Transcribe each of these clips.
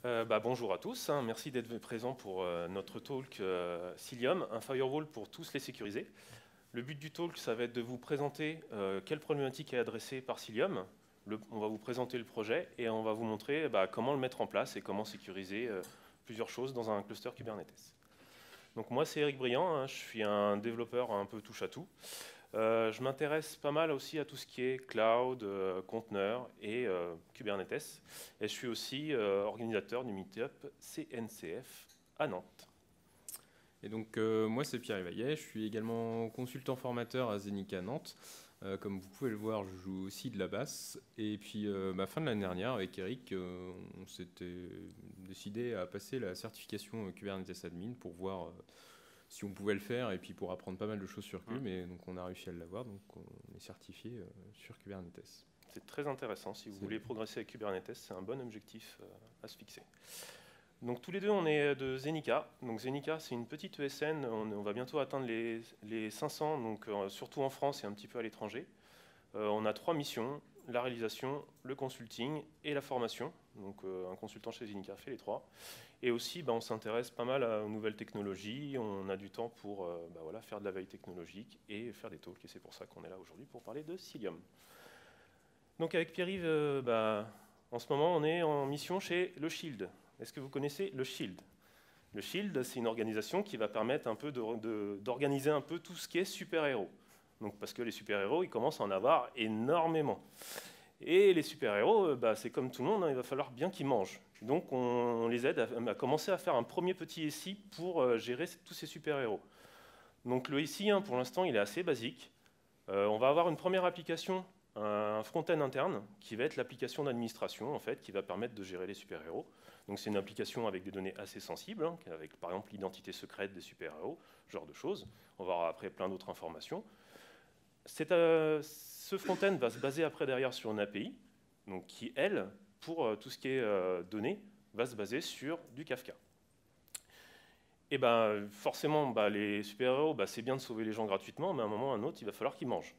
Bonjour à tous, hein, merci d'être présents pour notre talk Cilium, un firewall pour tous les sécuriser. Le but du talk, ça va être de vous présenter quelle problématique est adressée par Cilium. On va vous présenter le projet et on va vous montrer comment le mettre en place et comment sécuriser plusieurs choses dans un cluster Kubernetes. Donc moi, c'est Eric Briand, hein, je suis un développeur un peu touche-à-tout. Je m'intéresse pas mal aussi à tout ce qui est cloud, conteneur et Kubernetes. Et je suis aussi organisateur du meetup CNCF à Nantes. Et donc moi c'est Pierre Evaillet, je suis également consultant formateur à Zenica Nantes. Comme vous pouvez le voir, je joue aussi de la basse. Et puis fin de l'année dernière, avec Eric, on s'était décidé à passer la certification Kubernetes Admin pour voir si on pouvait le faire et puis pour apprendre pas mal de choses sur Kube. Et donc on a réussi à l'avoir, donc on est certifié sur Kubernetes. C'est très intéressant, si vous voulez progresser avec Kubernetes, c'est un bon objectif à se fixer. Donc tous les deux, on est de Zenica. Donc Zenica, c'est une petite ESN, on va bientôt atteindre les 500, donc surtout en France et un petit peu à l'étranger. On a 3 missions, la réalisation, le consulting et la formation. Donc un consultant chez Zenica fait les 3. Et aussi, on s'intéresse pas mal aux nouvelles technologies, on a du temps pour faire de la veille technologique et faire des talks, et c'est pour ça qu'on est là aujourd'hui pour parler de Cilium. Donc avec Pierre-Yves, en ce moment, on est en mission chez le Shield. Est-ce que vous connaissez le Shield? Le Shield, c'est une organisation qui va permettre un peu d'organiser un peu tout ce qui est super-héros. Donc, parce que les super-héros, ils commencent à en avoir énormément. Et les super-héros, c'est comme tout le monde, hein, il va falloir bien qu'ils mangent. Donc on les aide à commencer à faire un premier petit SI pour gérer tous ces super-héros. Donc le SI, hein, pour l'instant, il est assez basique. On va avoir une première application, un front-end interne, qui va être l'application d'administration, en fait, qui va permettre de gérer les super-héros. Donc c'est une application avec des données assez sensibles, hein, avec par exemple l'identité secrète des super-héros, ce genre de choses. On va avoir après plein d'autres informations. Ce front-end va se baser après derrière sur une API, donc qui, elle, pour tout ce qui est données, va se baser sur du Kafka. Et forcément, les super-héros, c'est bien de sauver les gens gratuitement, mais à un moment ou à un autre, il va falloir qu'ils mangent.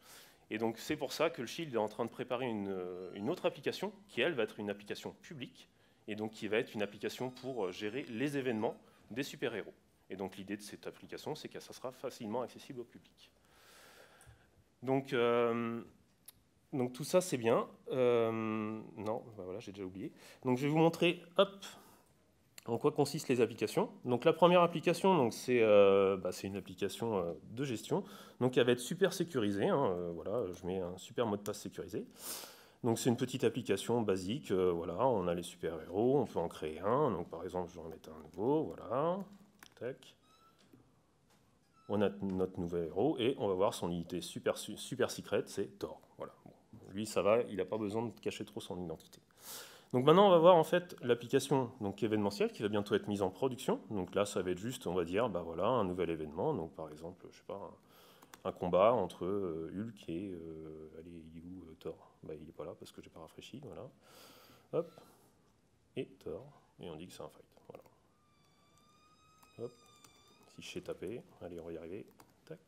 Et donc c'est pour ça que le Shield est en train de préparer une autre application, qui, elle, va être une application publique, et donc qui va être une application pour gérer les événements des super-héros. Et donc l'idée de cette application, c'est que ça sera facilement accessible au public. Donc tout ça, c'est bien. Non, voilà, j'ai déjà oublié. Donc je vais vous montrer, en quoi consistent les applications. Donc la première application, c'est une application de gestion, donc elle va être super sécurisée. Hein, voilà, je mets un super mot de passe sécurisé. Donc c'est une petite application basique. Voilà, on a les super-héros, on peut en créer un. Donc par exemple, je vais en mettre un nouveau. Voilà, tac. On a notre nouvel héros et on va voir son identité super secrète, c'est Thor. Voilà. Bon, lui, ça va, il n'a pas besoin de cacher trop son identité. Donc maintenant, on va voir en fait l'application événementielle qui va bientôt être mise en production. Donc là, ça va être juste, on va dire, voilà, un nouvel événement. Donc par exemple, je sais pas, un combat entre Hulk et Thor. Il n'est pas là parce que j'ai pas rafraîchi. Voilà. Hop. Et Thor. Et on dit que c'est un fight. Voilà. Hop. Si je sais taper, allez, on va y arriver. Tac.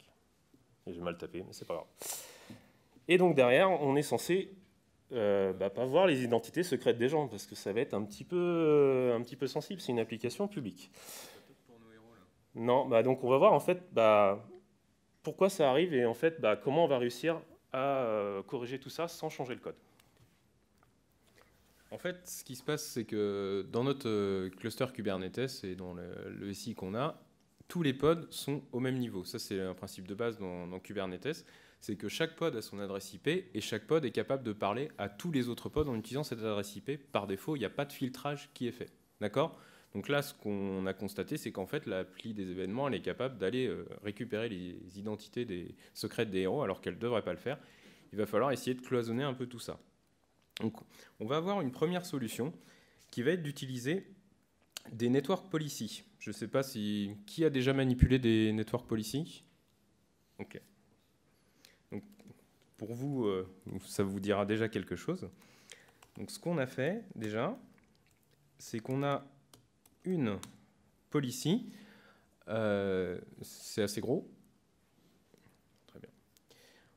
Et j'ai mal tapé, mais c'est pas grave. Et donc derrière, on est censé pas voir les identités secrètes des gens, parce que ça va être un petit peu sensible, c'est une application publique. Non, donc on va voir en fait pourquoi ça arrive et en fait comment on va réussir à corriger tout ça sans changer le code. En fait, ce qui se passe, c'est que dans notre cluster Kubernetes et dans le SI qu'on a, tous les pods sont au même niveau. Ça, c'est un principe de base dans Kubernetes. C'est que chaque pod a son adresse IP et chaque pod est capable de parler à tous les autres pods en utilisant cette adresse IP. Par défaut, il n'y a pas de filtrage qui est fait. D'accord ? Donc là, ce qu'on a constaté, c'est qu'en fait, l'appli des événements, elle est capable d'aller récupérer les identités secrètes des héros alors qu'elle ne devrait pas le faire. Il va falloir essayer de cloisonner un peu tout ça. Donc, on va avoir une première solution qui va être d'utiliser des network policy. Je ne sais pas qui a déjà manipulé des network policy. Ok. Donc, pour vous, ça vous dira déjà quelque chose. Donc, ce qu'on a fait déjà, c'est qu'on a une policy. C'est assez gros. Très bien.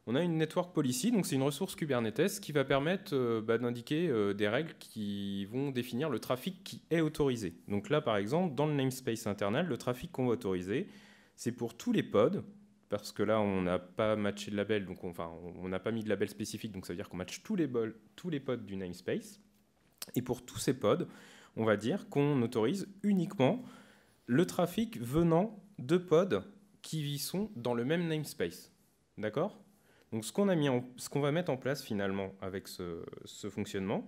On a une network policy, donc c'est une ressource Kubernetes qui va permettre d'indiquer des règles qui vont définir le trafic qui est autorisé. Donc là, par exemple, dans le namespace internal, le trafic qu'on va autoriser, c'est pour tous les pods, parce que là, on n'a pas matché de label, donc on n'a pas mis de label spécifique, donc ça veut dire qu'on matche tous les pods du namespace. Et pour tous ces pods, on va dire qu'on autorise uniquement le trafic venant de pods qui sont dans le même namespace. D'accord ? Donc ce qu'on va mettre en place finalement avec ce fonctionnement,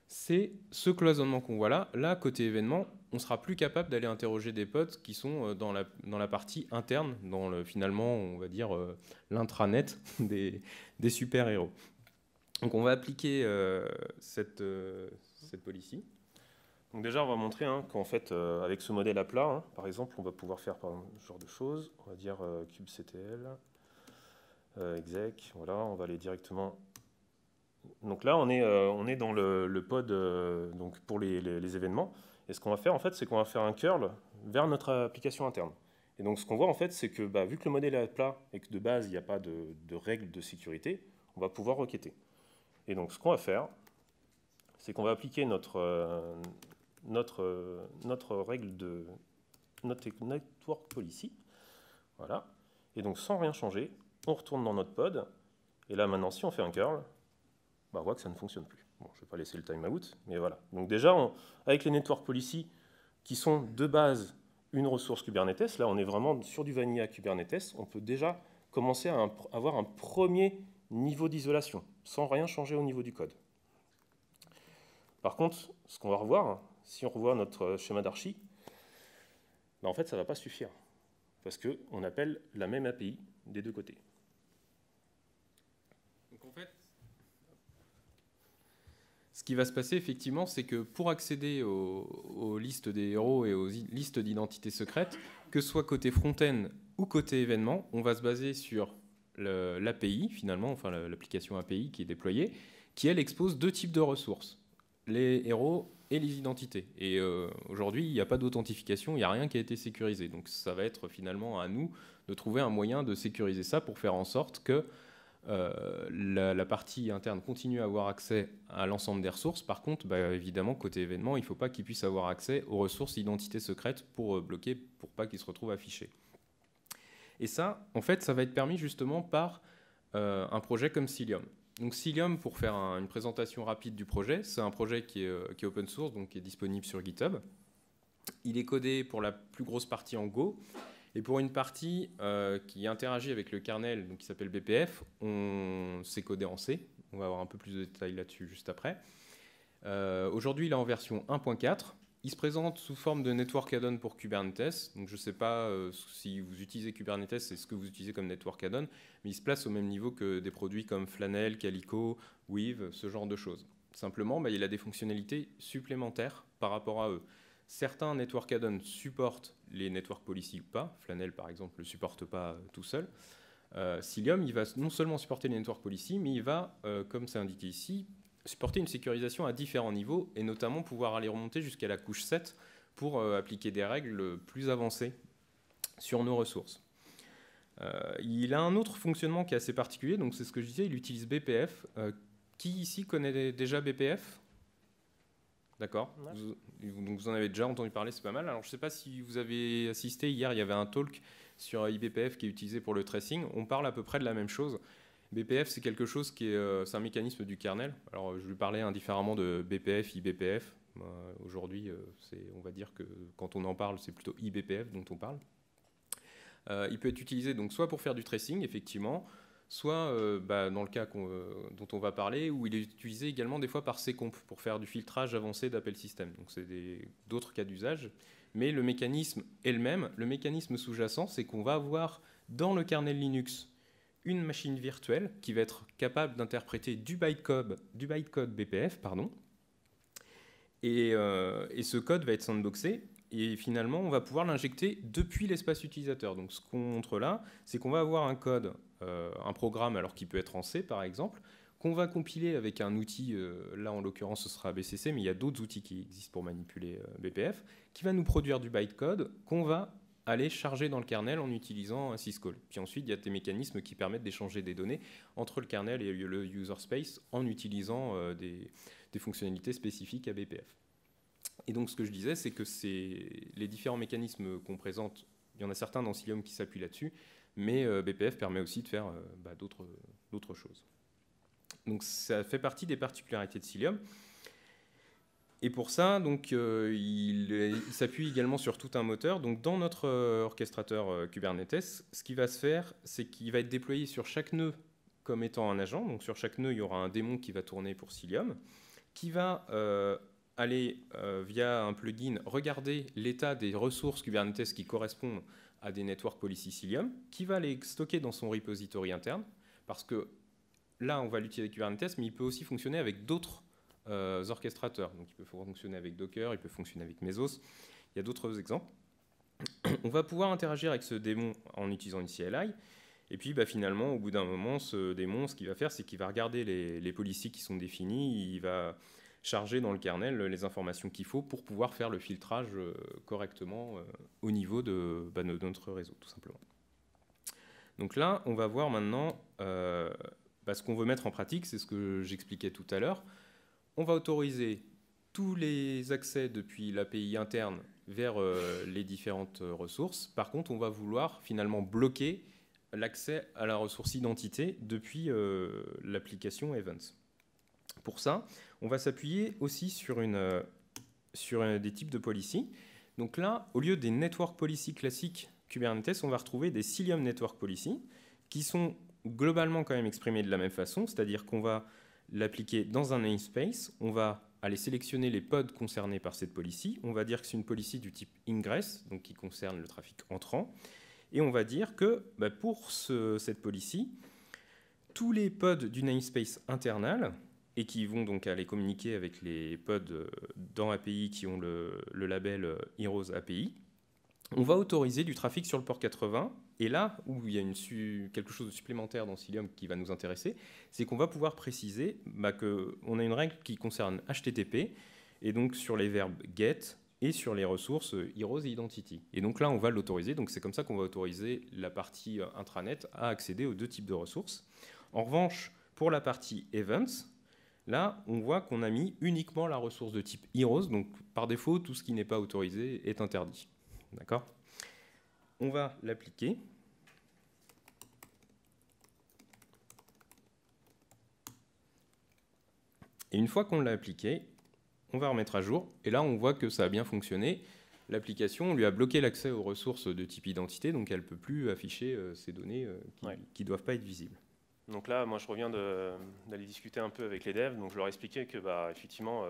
c'est ce cloisonnement qu'on voit là. Là, côté événement, on sera plus capable d'aller interroger des pods qui sont dans la partie interne, finalement, on va dire, l'intranet des super-héros. Donc on va appliquer cette policy. Donc déjà, on va montrer qu'en fait, avec ce modèle à plat, par exemple, on va pouvoir faire ce genre de choses. On va dire kubectl, exec, voilà, on va aller directement. Donc là, on est dans le pod donc pour les événements. Et ce qu'on va faire, en fait, c'est qu'on va faire un curl vers notre application interne. Et donc, ce qu'on voit, en fait, c'est que vu que le modèle est plat et que de base, il n'y a pas de règles de sécurité, on va pouvoir requêter. Et donc, ce qu'on va faire, c'est qu'on va appliquer notre règle de notre network policy. Voilà. Et donc, sans rien changer, on retourne dans notre pod. Et là, maintenant, si on fait un curl, on voit que ça ne fonctionne plus. Bon, je ne vais pas laisser le timeout, mais voilà. Donc déjà, avec les network policy, qui sont de base une ressource Kubernetes, là, on est vraiment sur du vanilla Kubernetes, on peut déjà commencer à avoir un premier niveau d'isolation, sans rien changer au niveau du code. Par contre, ce qu'on va revoir, si on revoit notre schéma d'archi, en fait, ça ne va pas suffire, parce qu'on appelle la même API des deux côtés. Donc en fait, ce qui va se passer, effectivement, c'est que pour accéder aux listes des héros et aux listes d'identités secrètes, que ce soit côté front-end ou côté événement, on va se baser sur l'API, finalement, enfin l'application API qui est déployée, qui, elle, expose deux types de ressources, les héros et les identités. Et aujourd'hui, il n'y a pas d'authentification, il n'y a rien qui a été sécurisé. Donc ça va être finalement à nous de trouver un moyen de sécuriser ça pour faire en sorte que la partie interne continue à avoir accès à l'ensemble des ressources. Par contre, évidemment, côté événement, il ne faut pas qu'ils puissent avoir accès aux ressources identités secrètes pour bloquer, pour pas qu'ils se retrouvent affichés. Et ça, en fait, ça va être permis justement par un projet comme Cilium. Donc Cilium, pour faire une présentation rapide du projet, c'est un projet qui est open source, donc qui est disponible sur GitHub. Il est codé pour la plus grosse partie en Go. Et pour une partie qui interagit avec le kernel, donc qui s'appelle BPF, c'est codé en C. On va avoir un peu plus de détails là-dessus juste après. Aujourd'hui, il est en version 1.4. Il se présente sous forme de network add-on pour Kubernetes. Donc je ne sais pas si vous utilisez Kubernetes, c'est ce que vous utilisez comme network add-on, mais il se place au même niveau que des produits comme Flannel, Calico, Weave, ce genre de choses. Simplement, il a des fonctionnalités supplémentaires par rapport à eux. Certains network add-ons supportent les network policy ou pas. Flannel, par exemple, ne le supporte pas tout seul. Cilium, il va non seulement supporter les network policy, mais il va, comme c'est indiqué ici, supporter une sécurisation à différents niveaux et notamment pouvoir aller remonter jusqu'à la couche 7 pour appliquer des règles plus avancées sur nos ressources. Il a un autre fonctionnement qui est assez particulier, donc c'est ce que je disais, il utilise BPF. Qui ici connaît déjà BPF ? D'accord. Donc vous en avez déjà entendu parler, c'est pas mal. Alors je ne sais pas si vous avez assisté, hier il y avait un talk sur IBPF qui est utilisé pour le tracing. On parle à peu près de la même chose. BPF, c'est quelque chose qui est, c'est un mécanisme du kernel. Alors je lui parlais indifféremment de BPF, IBPF. Aujourd'hui, on va dire que quand on en parle, c'est plutôt IBPF dont on parle. Il peut être utilisé donc soit pour faire du tracing, effectivement, soit dans le cas dont on va parler, où il est utilisé également des fois parCcomp pour faire du filtrage avancé d'appel système. Donc c'est d'autres cas d'usage, mais le mécanisme est le même. Le mécanisme sous-jacent, c'est qu'on va avoir dans le kernel Linux une machine virtuelle qui va être capable d'interpréter du bytecode BPF, et ce code va être sandboxé. Et finalement, on va pouvoir l'injecter depuis l'espace utilisateur. Donc ce qu'on montre là, c'est qu'on va avoir un code, un programme, alors qui peut être en C par exemple, qu'on va compiler avec un outil, là en l'occurrence ce sera BCC, mais il y a d'autres outils qui existent pour manipuler BPF, qui va nous produire du bytecode qu'on va aller charger dans le kernel en utilisant un syscall. Puis ensuite, il y a des mécanismes qui permettent d'échanger des données entre le kernel et le user space en utilisant des fonctionnalités spécifiques à BPF. Et donc, ce que je disais, c'est que les différents mécanismes qu'on présente, il y en a certains dans Cilium qui s'appuient là-dessus, mais BPF permet aussi de faire d'autres choses. Donc, ça fait partie des particularités de Cilium. Et pour ça, donc, il s'appuie également sur tout un moteur. Donc, dans notre orchestrateur Kubernetes, ce qui va se faire, c'est qu'il va être déployé sur chaque nœud comme étant un agent. Donc, sur chaque nœud, il y aura un démon qui va tourner pour Cilium, qui va aller, via un plugin, regarder l'état des ressources Kubernetes qui correspondent à des network policy Cilium, qui va les stocker dans son repository interne, parce que là, on va l'utiliser avec Kubernetes, mais il peut aussi fonctionner avec d'autres orchestrateurs. Donc, il peut fonctionner avec Docker, il peut fonctionner avec Mesos. Il y a d'autres exemples. On va pouvoir interagir avec ce démon en utilisant une CLI. Et puis, finalement, au bout d'un moment, ce démon, ce qu'il va faire, c'est qu'il va regarder les policies qui sont définies. Il va charger dans le kernel les informations qu'il faut pour pouvoir faire le filtrage correctement au niveau de notre réseau, tout simplement. Donc là, on va voir maintenant ce qu'on veut mettre en pratique, c'est ce que j'expliquais tout à l'heure. On va autoriser tous les accès depuis l'API interne vers les différentes ressources. Par contre, on va vouloir finalement bloquer l'accès à la ressource identité depuis l'application Events. Pour ça, on va s'appuyer aussi sur des types de policy. Donc là, au lieu des network policy classiques Kubernetes, on va retrouver des Cilium network policy qui sont globalement quand même exprimés de la même façon, c'est-à-dire qu'on va l'appliquer dans un namespace, on va aller sélectionner les pods concernés par cette policy, on va dire que c'est une policy du type ingress, donc qui concerne le trafic entrant, et on va dire que pour cette policy, tous les pods du namespace internal, et qui vont donc aller communiquer avec les pods dans API qui ont le label Heroes API, on va autoriser du trafic sur le port 80. Et là où il y a quelque chose de supplémentaire dans Cilium qui va nous intéresser, c'est qu'on va pouvoir préciser qu'on a une règle qui concerne HTTP, et donc sur les verbes get et sur les ressources Heroes et Identity. Et donc là, on va l'autoriser. Donc c'est comme ça qu'on va autoriser la partie intranet à accéder aux deux types de ressources. En revanche, pour la partie Events, là, on voit qu'on a mis uniquement la ressource de type Heroes. Donc par défaut, tout ce qui n'est pas autorisé est interdit. D'accord ? On va l'appliquer. Et une fois qu'on l'a appliqué, on va remettre à jour. Et là, on voit que ça a bien fonctionné. L'application, on lui a bloqué l'accès aux ressources de type identité, donc elle ne peut plus afficher ces données qui ne doivent pas être visibles. Donc là, moi, je reviens d'aller discuter un peu avec les devs. Donc je leur ai expliqué que, effectivement,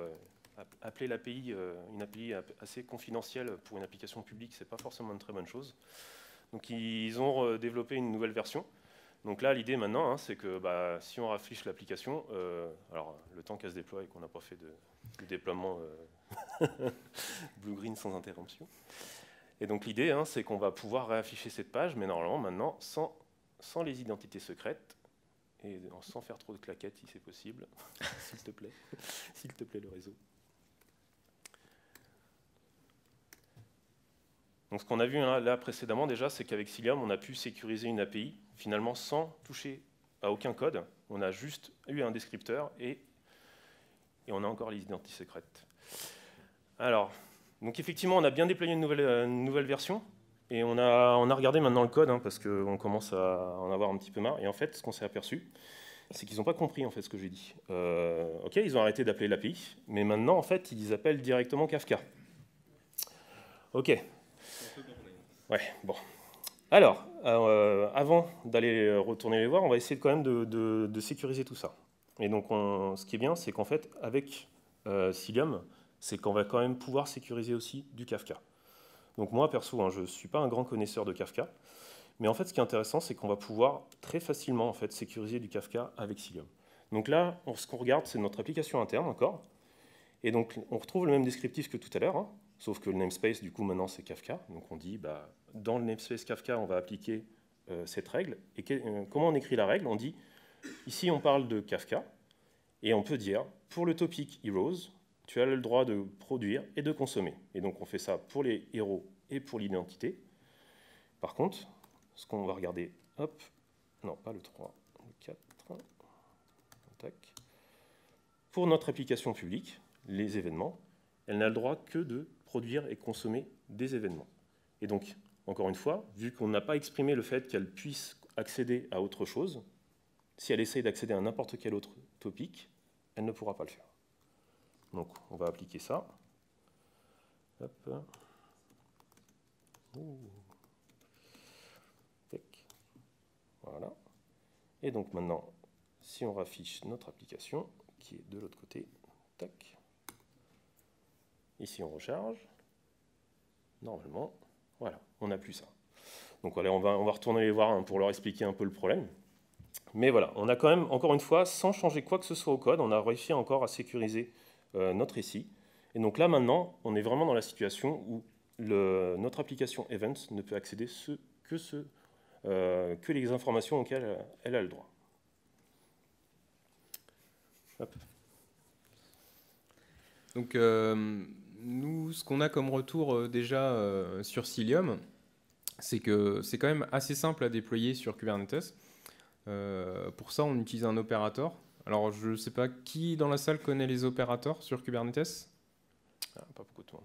appeler l'API, une API assez confidentielle pour une application publique, c'est pas forcément une très bonne chose. Donc ils ont développé une nouvelle version. Donc là, l'idée maintenant, c'est que si on affiche l'application, alors le temps qu'elle se déploie et qu'on n'a pas fait de déploiement blue-green sans interruption. Et donc l'idée, c'est qu'on va pouvoir réafficher cette page, mais normalement maintenant sans les identités secrètes et sans faire trop de claquettes si c'est possible, s'il te plaît le réseau. Donc ce qu'on a vu là précédemment déjà, c'est qu'avec Cilium, on a pu sécuriser une API finalement sans toucher à aucun code. On a juste eu un descripteur et on a encore les identités secrètes. Alors, donc effectivement, on a bien déployé une nouvelle version et on a regardé maintenant le code parce qu'on commence à en avoir un petit peu marre. Et en fait, ce qu'on s'est aperçu, c'est qu'ils n'ont pas compris en fait ce que j'ai dit. Ok, ils ont arrêté d'appeler l'API, mais maintenant en fait, ils appellent directement Kafka. Ok. Ouais, bon. Alors, avant d'aller retourner les voir, on va essayer quand même de sécuriser tout ça. Et donc, ce qui est bien, c'est qu'en fait, avec Cilium, c'est qu'on va quand même pouvoir sécuriser aussi du Kafka. Donc moi, perso, je ne suis pas un grand connaisseur de Kafka, mais en fait, ce qui est intéressant, c'est qu'on va pouvoir très facilement en fait, sécuriser du Kafka avec Cilium. Donc là, ce qu'on regarde, c'est notre application interne encore. Et donc, on retrouve le même descriptif que tout à l'heure, sauf que le namespace, du coup, maintenant, c'est Kafka. Donc, on dit, dans le namespace Kafka, on va appliquer cette règle. Et comment on écrit la règle? On dit, ici, on parle de Kafka, et on peut dire, pour le topic Heroes, tu as le droit de produire et de consommer. Et donc, on fait ça pour les héros et pour l'identité. Par contre, ce qu'on va regarder, hop, non, pas le 3, le 4, tac. Pour notre application publique, les événements, elle n'a le droit que de produire et consommer des événements. Et donc, encore une fois, vu qu'on n'a pas exprimé le fait qu'elle puisse accéder à autre chose, si elle essaye d'accéder à n'importe quel autre topic, elle ne pourra pas le faire. Donc, on va appliquer ça. Hop. Voilà. Et donc maintenant, si on raffiche notre application, qui est de l'autre côté, tac. Ici, on recharge. Normalement, voilà, on n'a plus ça. Donc voilà, on va retourner les voir pour leur expliquer un peu le problème. Mais voilà, on a quand même, encore une fois, sans changer quoi que ce soit au code, on a réussi encore à sécuriser notre récit. Et donc là, maintenant, on est vraiment dans la situation où notre application Events ne peut accéder que les informations auxquelles elle a le droit. Hop. Donc, nous, ce qu'on a comme retour déjà sur Cilium, c'est que c'est quand même assez simple à déployer sur Kubernetes. Pour ça, on utilise un opérateur. Alors, je ne sais pas qui dans la salle connaît les opérateurs sur Kubernetes. Pas beaucoup de monde.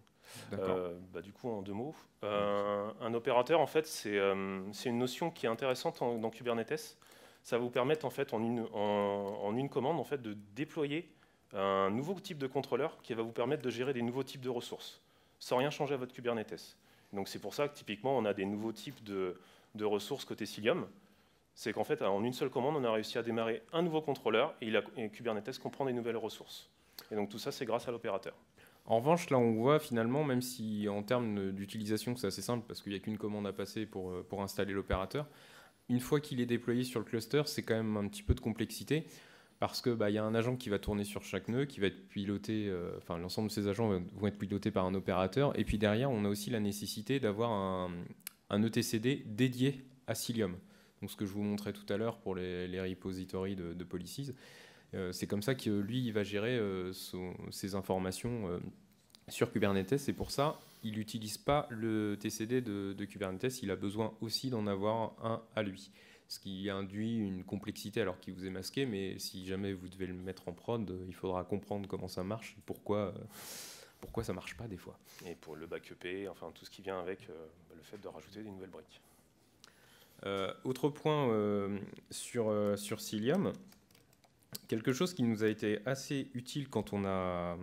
Du coup, en 2 mots, un opérateur, en fait, c'est une notion qui est intéressante dans Kubernetes. Ça va vous permettre, en fait, en une commande, en fait, de déployer un nouveau type de contrôleur qui va vous permettre de gérer des nouveaux types de ressources, sans rien changer à votre Kubernetes. Donc, c'est pour ça que, typiquement, on a des nouveaux types de ressources côté Cilium. C'est qu'en fait, en une seule commande, on a réussi à démarrer un nouveau contrôleur et Kubernetes comprend des nouvelles ressources. Et donc, tout ça, c'est grâce à l'opérateur. En revanche, là, on voit finalement, même si en termes d'utilisation, c'est assez simple parce qu'il n'y a qu'une commande à passer pour installer l'opérateur, une fois qu'il est déployé sur le cluster, c'est quand même un petit peu de complexité parce qu'il y a un agent qui va tourner sur chaque nœud, qui va être piloté, l'ensemble de ces agents vont être pilotés par un opérateur. Et puis derrière, on a aussi la nécessité d'avoir un etcd dédié à Cilium. Donc ce que je vous montrais tout à l'heure pour les repositories de policies. C'est comme ça que lui, il va gérer ses informations sur Kubernetes. Et pour ça, il n'utilise pas le TCD de Kubernetes. Il a besoin aussi d'en avoir un à lui. Ce qui induit une complexité alors qu'il vous est masqué. Mais si jamais vous devez le mettre en prod, il faudra comprendre comment ça marche, pourquoi ça ne marche pas des fois. Et pour le backuper, enfin tout ce qui vient avec le fait de rajouter des nouvelles briques. Autre point sur Cilium. Quelque chose qui nous a été assez utile quand on a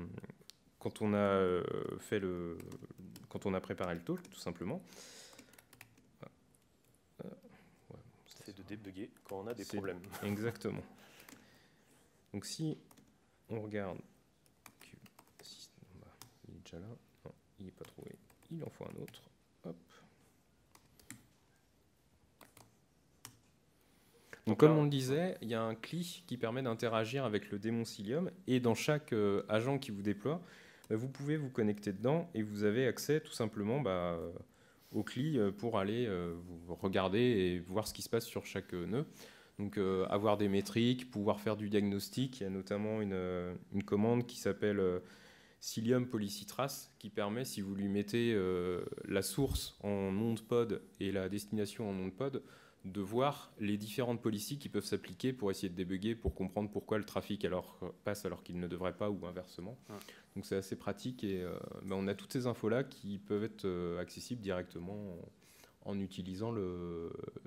préparé le talk, tout simplement. C'est de débugger quand on a des problèmes. Exactement. Donc si on regarde, il est déjà là. Non, il n'est pas trouvé. Il en faut un autre. Hop. Donc, comme on le disait, il y a un CLI qui permet d'interagir avec le démon Cilium et dans chaque agent qui vous déploie, vous pouvez vous connecter dedans et vous avez accès tout simplement au CLI pour aller vous regarder et voir ce qui se passe sur chaque nœud. Donc avoir des métriques, pouvoir faire du diagnostic. Il y a notamment une commande qui s'appelle Cilium Policy Trace qui permet, si vous lui mettez la source en nom de pod et la destination en nom de pod, de voir les différentes policies qui peuvent s'appliquer pour essayer de débugger, pour comprendre pourquoi le trafic passe alors qu'il ne devrait pas ou inversement. Ouais. Donc c'est assez pratique et on a toutes ces infos-là qui peuvent être accessibles directement en utilisant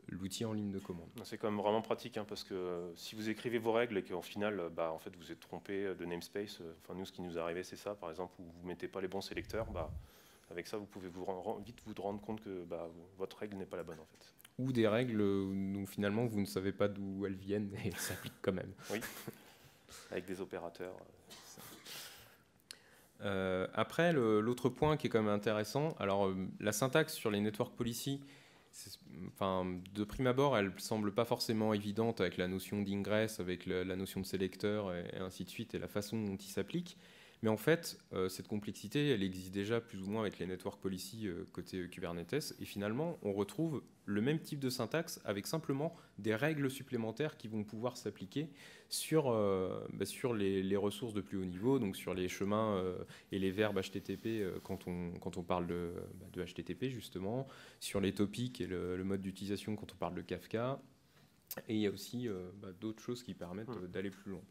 l'outil en ligne de commande. C'est quand même vraiment pratique parce que si vous écrivez vos règles et qu'au final en fait, vous êtes trompé de namespace, nous ce qui nous est arrivé c'est ça, par exemple, où vous ne mettez pas les bons sélecteurs, avec ça vous pouvez vite vous rendre compte que votre règle n'est pas la bonne en fait. Ou des règles où finalement vous ne savez pas d'où elles viennent et elles s'appliquent quand même. Oui, avec des opérateurs. Après, l'autre point qui est quand même intéressant, alors la syntaxe sur les network policy, de prime abord, elle semble pas forcément évidente avec la notion d'ingress, avec la notion de sélecteur et ainsi de suite, et la façon dont il s'applique. Mais en fait, cette complexité, elle existe déjà plus ou moins avec les network policy côté Kubernetes. Et finalement, on retrouve le même type de syntaxe avec simplement des règles supplémentaires qui vont pouvoir s'appliquer sur les ressources de plus haut niveau, donc sur les chemins et les verbes HTTP quand on parle de HTTP justement, sur les topics et le mode d'utilisation quand on parle de Kafka. Et il y a aussi d'autres choses qui permettent d'aller plus loin.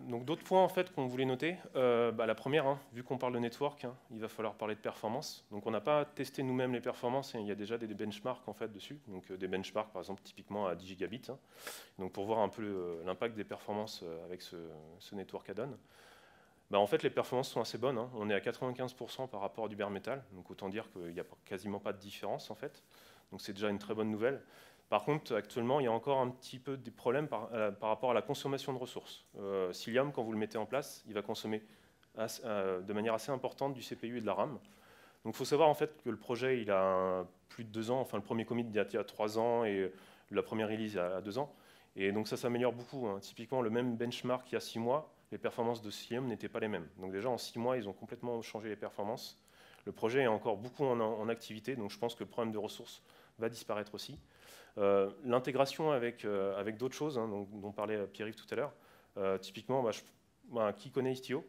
Donc d'autres points en fait qu'on voulait noter, la première, vu qu'on parle de network, il va falloir parler de performance. Donc on n'a pas testé nous-mêmes les performances, et il y a déjà des benchmarks en fait dessus, donc des benchmarks par exemple typiquement à 10 gigabits, donc pour voir un peu l'impact des performances avec ce network add-on. En fait les performances sont assez bonnes, on est à 95% par rapport à du bare metal, donc autant dire qu'il n'y a quasiment pas de différence en fait, donc c'est déjà une très bonne nouvelle. Par contre, actuellement, il y a encore un petit peu des problèmes par rapport à la consommation de ressources. Cilium, quand vous le mettez en place, il va consommer de manière assez importante du CPU et de la RAM. Donc il faut savoir en fait que le projet, il a plus de 2 ans, enfin le premier commit il y a 3 ans et la première release il y a 2 ans. Et donc ça s'améliore beaucoup. Typiquement, le même benchmark il y a 6 mois, les performances de Cilium n'étaient pas les mêmes. Donc déjà en 6 mois, ils ont complètement changé les performances. Le projet est encore beaucoup en activité, donc je pense que le problème de ressources va disparaître aussi. L'intégration avec d'autres choses, dont parlait Pierre-Yves tout à l'heure. Typiquement, qui connaît Istio?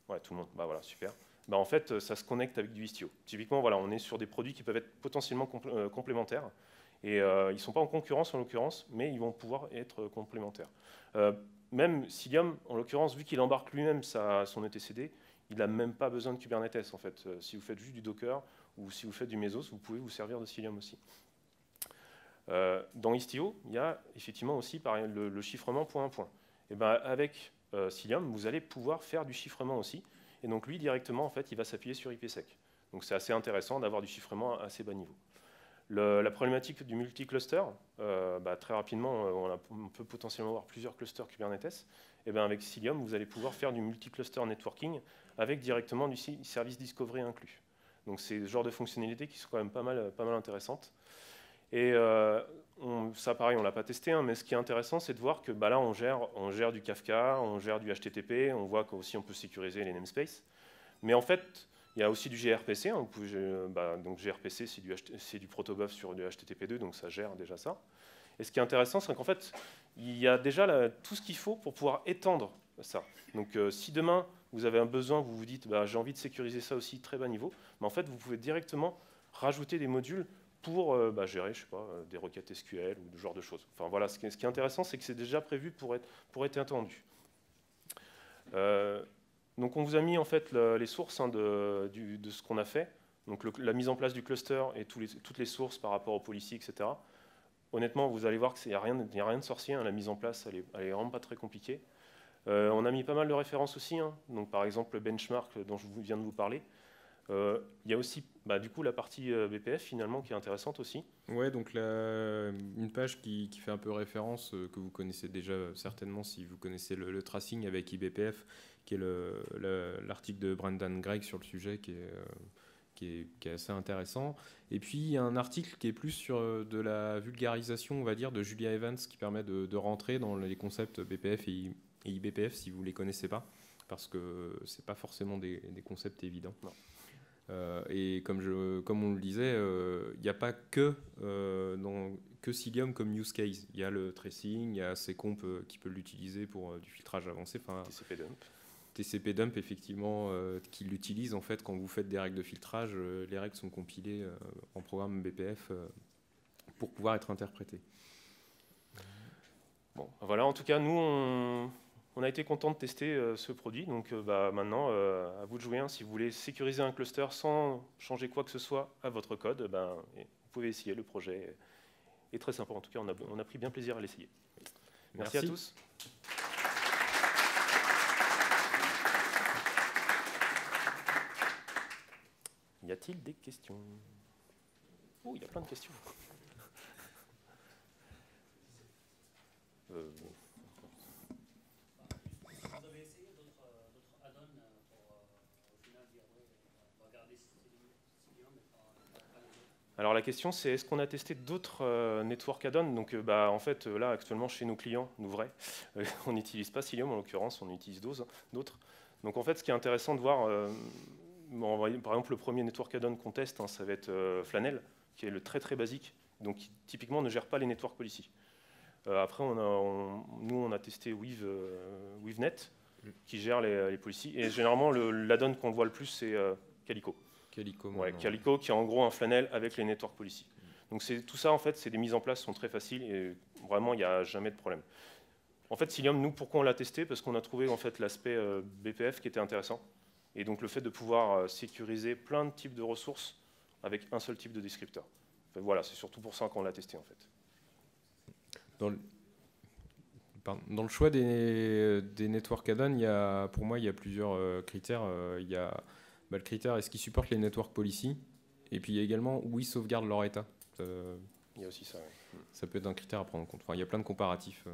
Ouais, tout le monde. Voilà, super. En fait, ça se connecte avec du Istio. Typiquement, voilà, on est sur des produits qui peuvent être potentiellement complémentaires. Et ils ne sont pas en concurrence en l'occurrence, mais ils vont pouvoir être complémentaires. Même Cilium, en l'occurrence, vu qu'il embarque lui-même son etcd, il n'a même pas besoin de Kubernetes en fait. Si vous faites juste du Docker ou si vous faites du Mesos, vous pouvez vous servir de Cilium aussi. Dans Istio, il y a effectivement aussi pareil, le chiffrement point à point. Et avec Cilium, vous allez pouvoir faire du chiffrement aussi. Et donc lui, directement, en fait, il va s'appuyer sur IPsec. Donc c'est assez intéressant d'avoir du chiffrement à assez bas niveau. La problématique du multi-cluster, très rapidement, on peut potentiellement avoir plusieurs clusters Kubernetes. Et avec Cilium, vous allez pouvoir faire du multi-cluster networking avec directement du service discovery inclus. Donc c'est le genre de fonctionnalités qui sont quand même pas mal intéressantes. Et ça, pareil, on ne l'a pas testé, mais ce qui est intéressant, c'est de voir que là, on gère du Kafka, on gère du HTTP, on voit qu'aussi on peut sécuriser les namespaces. Mais en fait, il y a aussi du gRPC. Donc gRPC, c'est du protobuf sur du HTTP2, donc ça gère déjà ça. Et ce qui est intéressant, c'est qu'en fait, il y a déjà tout ce qu'il faut pour pouvoir étendre ça. Donc si demain, vous avez un besoin, vous vous dites, j'ai envie de sécuriser ça aussi très bas niveau, en fait, vous pouvez directement rajouter des modules pour gérer, je sais pas, des requêtes SQL ou ce genre de choses. Enfin voilà, ce qui est intéressant, c'est que c'est déjà prévu pour être étendu. Donc on vous a mis en fait les sources de ce qu'on a fait, donc la mise en place du cluster et toutes les sources par rapport aux policies, etc. Honnêtement, vous allez voir qu'il n'y a rien de sorcier, la mise en place, elle est vraiment pas très compliquée. On a mis pas mal de références aussi, donc par exemple le benchmark dont je viens de vous parler. Il y a aussi du coup la partie BPF finalement qui est intéressante aussi. Ouais, donc une page qui fait un peu référence, que vous connaissez déjà certainement si vous connaissez le tracing avec IBPF, qui est l'article de Brendan Gregg sur le sujet qui est assez intéressant. Et puis il y a un article qui est plus sur de la vulgarisation, on va dire, de Julia Evans, qui permet de rentrer dans les concepts BPF et IBPF si vous ne les connaissez pas, parce que ce n'est pas forcément des concepts évidents. Non. Et comme on le disait, il n'y a pas que Cilium comme use case. Il y a le tracing, il y aCcomp qui peut l'utiliser pour du filtrage avancé. TCP dump. TCP dump, effectivement, qui l'utilise en fait quand vous faites des règles de filtrage. Les règles sont compilées en programme BPF pour pouvoir être interprétées. Bon, voilà, en tout cas, nous, on a été content de tester ce produit, donc maintenant, à vous de jouer. Si vous voulez sécuriser un cluster sans changer quoi que ce soit à votre code, vous pouvez essayer. Le projet est très sympa. En tout cas, on a pris bien plaisir à l'essayer. Merci à tous. Y a-t-il des questions? Oh, il y a plein de questions. Vous avez essayé d'autres add-ons pour au final dire on va garder Cilium et pas les autres? Alors la question c'est est-ce qu'on a testé d'autres network add-ons? Donc en fait là actuellement chez nos clients, nous vrais, on n'utilise pas Cilium en l'occurrence, on utilise d'autres. Donc en fait ce qui est intéressant de voir, par exemple le premier network add-on qu'on teste, hein, ça va être Flanel, qui est le très très basique, donc qui typiquement ne gère pas les network policy. Après nous on a testé WeaveNet, qui gère les policies, et généralement l'add-on qu'on voit le plus c'est Calico. Calico qui est en gros un Flanel avec les network policy. Donc tout ça en fait, c'est des mises en place sont très faciles et vraiment il n'y a jamais de problème. En fait Cilium, nous pourquoi on l'a testé? Parce qu'on a trouvé en fait l'aspect BPF qui était intéressant et donc le fait de pouvoir sécuriser plein de types de ressources avec un seul type de descripteur. Enfin, voilà, c'est surtout pour ça qu'on l'a testé en fait. Dans le choix des network add-on, pour moi il y a plusieurs critères. Il y a le critère est-ce qu'ils supportent les network policy, et puis il y a également où ils sauvegardent leur état. Il y a aussi ça. Oui. Ça peut être un critère à prendre en compte. Enfin, il y a plein de comparatifs.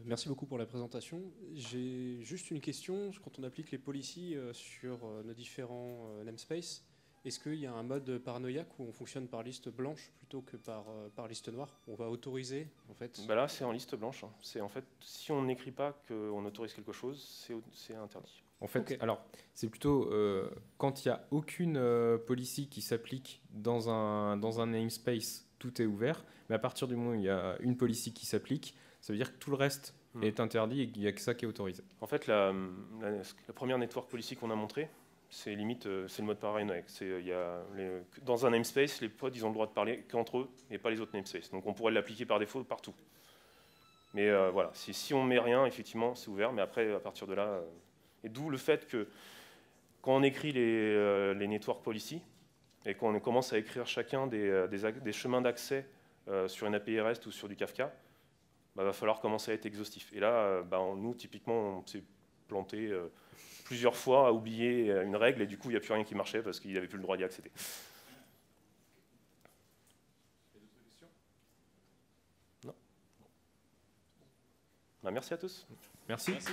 Merci beaucoup pour la présentation. J'ai juste une question. Quand on applique les policies sur nos différents namespaces, est-ce qu'il y a un mode paranoïaque où on fonctionne par liste blanche plutôt que par liste noire? On va autoriser en fait. Là, c'est en liste blanche. C'est en fait, si on n'écrit pas qu'on autorise quelque chose, c'est interdit. En fait, alors c'est plutôt quand il n'y a aucune policy qui s'applique dans un namespace, tout est ouvert. Mais à partir du moment où il y a une policy qui s'applique, ça veut dire que tout le reste est interdit et qu'il n'y a que ça qui est autorisé. En fait, la première network policy qu'on a montrée, c'est limite, c'est le mode paranoïaque. Dans un namespace, les pods, ils ont le droit de parler qu'entre eux et pas les autres namespaces. Donc on pourrait l'appliquer par défaut partout. Mais voilà, si on met rien, effectivement, c'est ouvert. Mais après, à partir de là, et d'où le fait que quand on écrit les network policy et qu'on commence à écrire chacun des chemins d'accès sur une API REST ou sur du Kafka, va falloir commencer à être exhaustif. Et là, nous, typiquement, on s'est planté plusieurs fois à oublier une règle et du coup il n'y a plus rien qui marchait parce qu'il n'avait plus le droit d'y accéder. Non. Merci à tous. Merci. Merci.